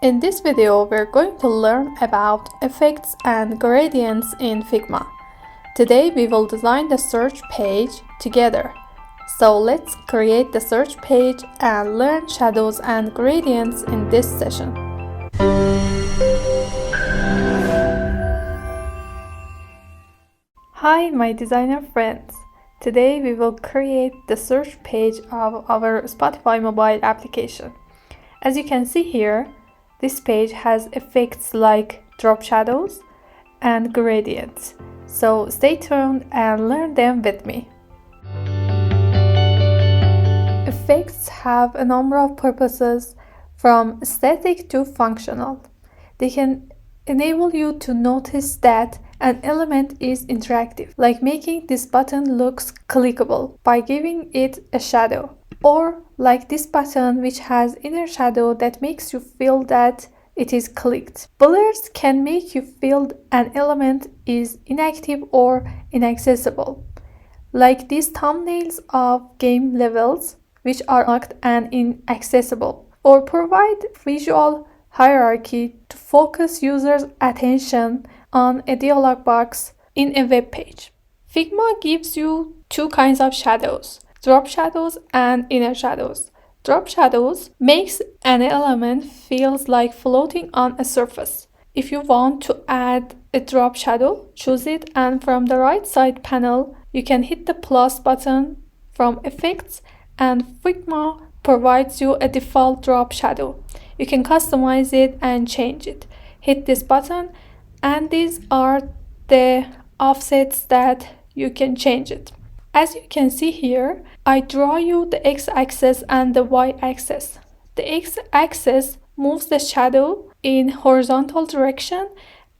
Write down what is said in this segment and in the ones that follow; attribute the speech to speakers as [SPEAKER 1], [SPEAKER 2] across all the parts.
[SPEAKER 1] In this video, we're going to learn about effects and gradients in Figma. Today, we will design the search page together. So let's create the search page and learn shadows and gradients in this session. Hi, my designer friends. Today, we will create the search page of our Spotify mobile application. As you can see here, this page has effects like drop shadows and gradients. So stay tuned and learn them with me. Effects have a number of purposes, from aesthetic to functional. They can enable you to notice that an element is interactive, like making this button looks clickable by giving it a shadow, or like this button which has inner shadow that makes you feel that it is clicked. Blurs can make you feel an element is inactive or inaccessible, like these thumbnails of game levels which are locked and inaccessible, or provide visual hierarchy to focus users' attention on a dialog box in a web page. Figma gives you two kinds of shadows: drop shadows and inner shadows. Drop shadows makes an element feels like floating on a surface. If you want to add a drop shadow, choose it, and from the right side panel, you can hit the plus button from Effects, and Figma provides you a default drop shadow. You can customize it and change it. Hit this button, and these are the offsets that you can change it. As you can see here, I draw you the x-axis and the y-axis. The x-axis moves the shadow in horizontal direction,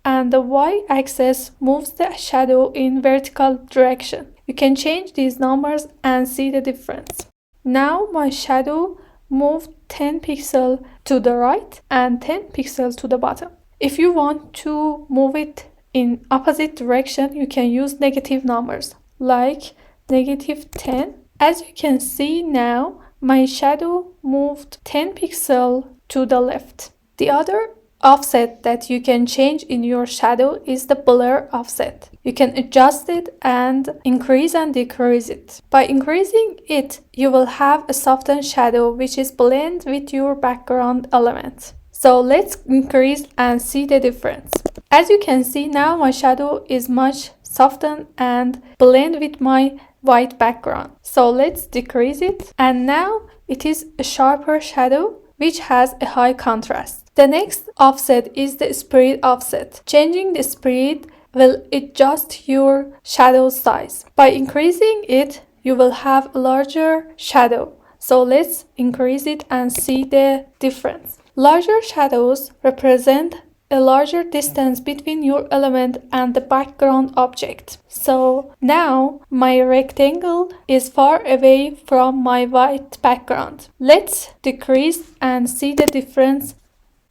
[SPEAKER 1] and the y-axis moves the shadow in vertical direction. You can change these numbers and see the difference. Now my shadow moved 10 pixels to the right and 10 pixels to the bottom. If you want to move it in opposite direction, you can use negative numbers, like -10. As you can see now, my shadow moved 10 pixels to the left. The other offset that you can change in your shadow is the blur offset. You can adjust it and increase and decrease it. By increasing it, you will have a softened shadow which is blend with your background element. So let's increase and see the difference. As you can see now, my shadow is much softened and blend with my white background. So let's decrease it, and now it is a sharper shadow which has a high contrast. The next offset is the spread offset. Changing the spread will adjust your shadow size. By increasing it, you will have a larger shadow. So let's increase it and see the difference. Larger shadows represent a larger distance between your element and the background object. So now my rectangle is far away from my white background. Let's decrease and see the difference.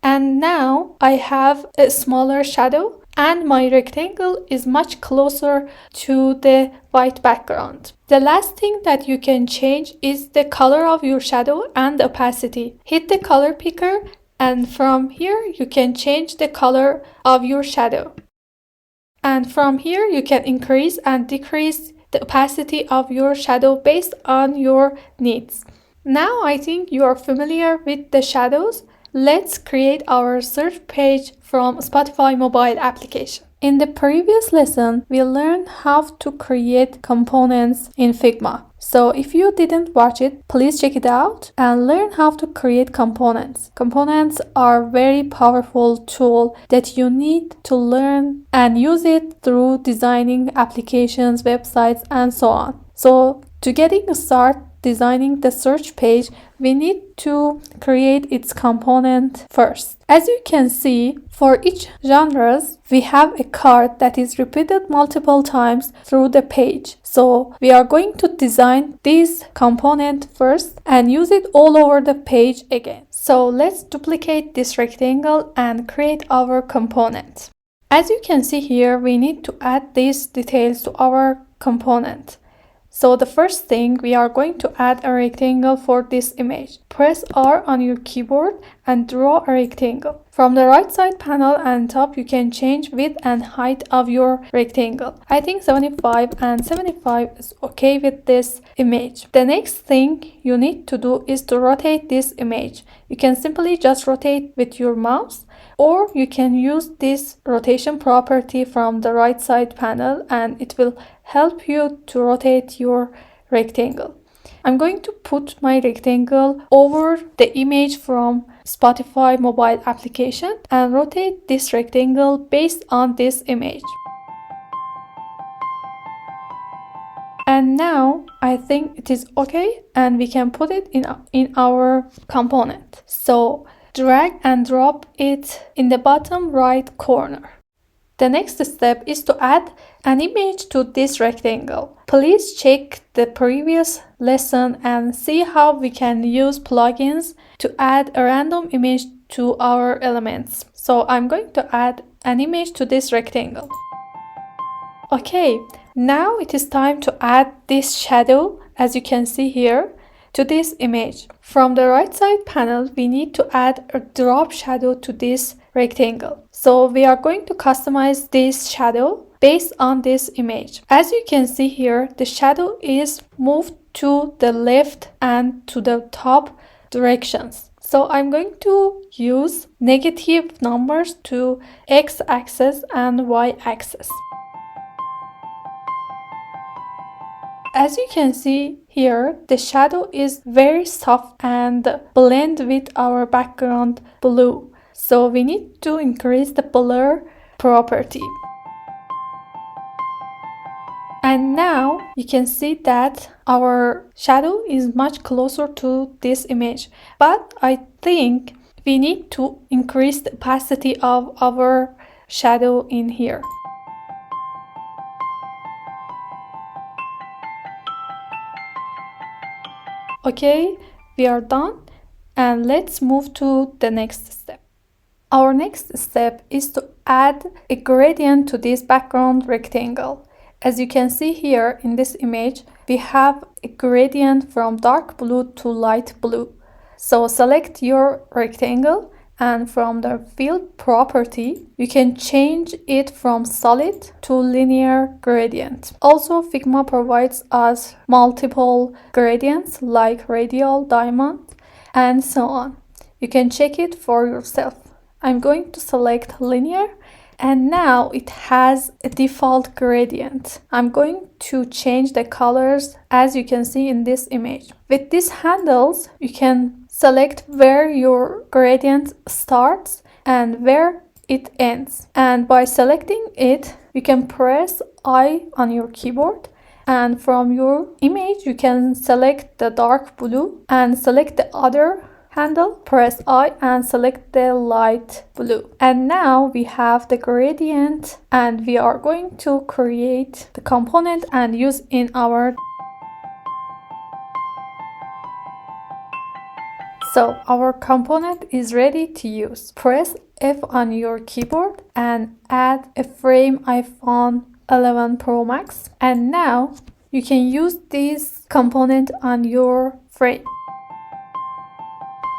[SPEAKER 1] And now I have a smaller shadow and my rectangle is much closer to the white background. The last thing that you can change is the color of your shadow and opacity. Hit the color picker, and from here you can change the color of your shadow. And from here you can increase and decrease the opacity of your shadow based on your needs. Now I think you are familiar with the shadows. Let's create our search page from Spotify mobile application. In the previous lesson, we learned how to create components in Figma. So if you didn't watch it, please check it out and learn how to create components. Components are a very powerful tool that you need to learn and use it through designing applications, websites, and so on. So to getting started designing the search page, we need to create its component first. As you can see, for each genres, we have a card that is repeated multiple times through the page. So we are going to design this component first and use it all over the page again. So let's duplicate this rectangle and create our component. As you can see here, we need to add these details to our component. So the first thing, we are going to add a rectangle for this image. Press R on your keyboard and draw a rectangle. From the right side panel and top, you can change width and height of your rectangle. I think 75 and 75 is okay with this image. The next thing you need to do is to rotate this image. You can simply just rotate with your mouse, or you can use this rotation property from the right side panel and it will help you to rotate your rectangle. I'm going to put my rectangle over the image from Spotify mobile application and rotate this rectangle based on this image. And now I think it is okay and we can put it in our component. So drag and drop it in the bottom right corner. The next step is to add an image to this rectangle. Please check the previous lesson and see how we can use plugins to add a random image to our elements. So I'm going to add an image to this rectangle. Okay, now it is time to add this shadow, as you can see here, to this image. From the right side panel, we need to add a drop shadow to this rectangle. So we are going to customize this shadow based on this image. As you can see here, the shadow is moved to the left and to the top directions. So I'm going to use negative numbers to x-axis and y-axis. As you can see here, the shadow is very soft and blend with our background blue. So we need to increase the blur property. And now you can see that our shadow is much closer to this image. But I think we need to increase the opacity of our shadow in here. Okay, we are done and let's move to the next step. Our next step is to add a gradient to this background rectangle. As you can see here in this image, we have a gradient from dark blue to light blue. So select your rectangle and from the fill property, you can change it from solid to linear gradient. Also, Figma provides us multiple gradients like radial, diamond, and so on. You can check it for yourself. I'm going to select linear and now it has a default gradient. I'm going to change the colors as you can see in this image. With these handles, you can select where your gradient starts and where it ends. And by selecting it, you can press I on your keyboard. And from your image, you can select the dark blue and select the other handle, press I and select the light blue. And now we have the gradient and we are going to create the component and use in our. So our component is ready to use. Press F on your keyboard and add a frame iPhone 11 Pro Max. And now you can use this component on your frame.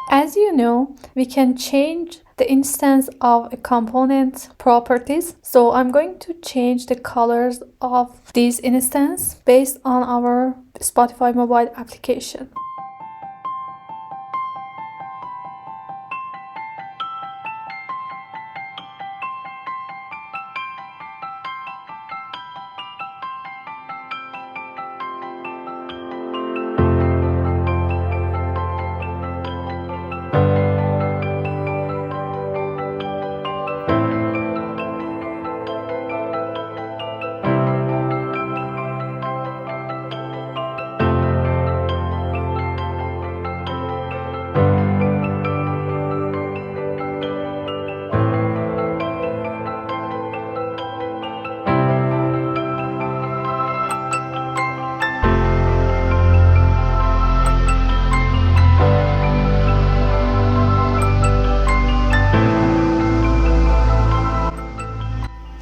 [SPEAKER 1] As you know, we can change the instance of a component properties. So I'm going to change the colors of this instance based on our Spotify mobile application.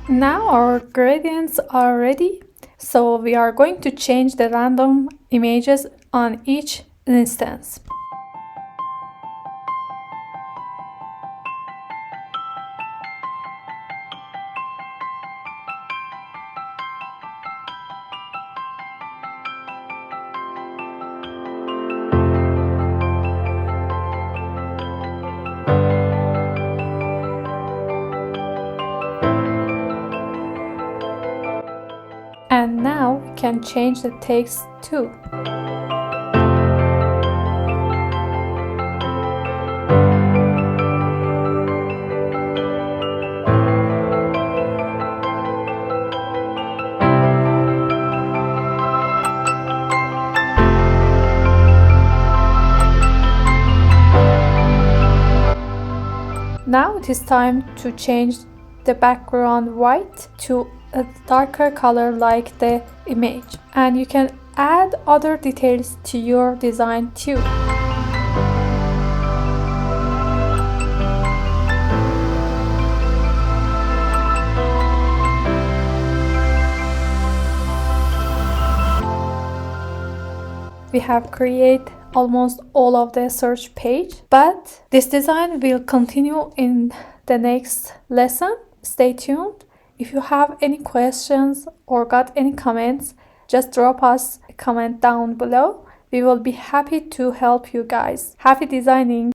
[SPEAKER 1] Now our gradients are ready. So we are going to change the random images on each instance. And now we can change the text too. Now it is time to change the background white to a darker color like the image, and you can add other details to your design too. We have created almost all of the search page, but this design will continue in the next lesson. Stay tuned. If you have any questions or got any comments, just drop us a comment down below. We will be happy to help you guys. Happy designing!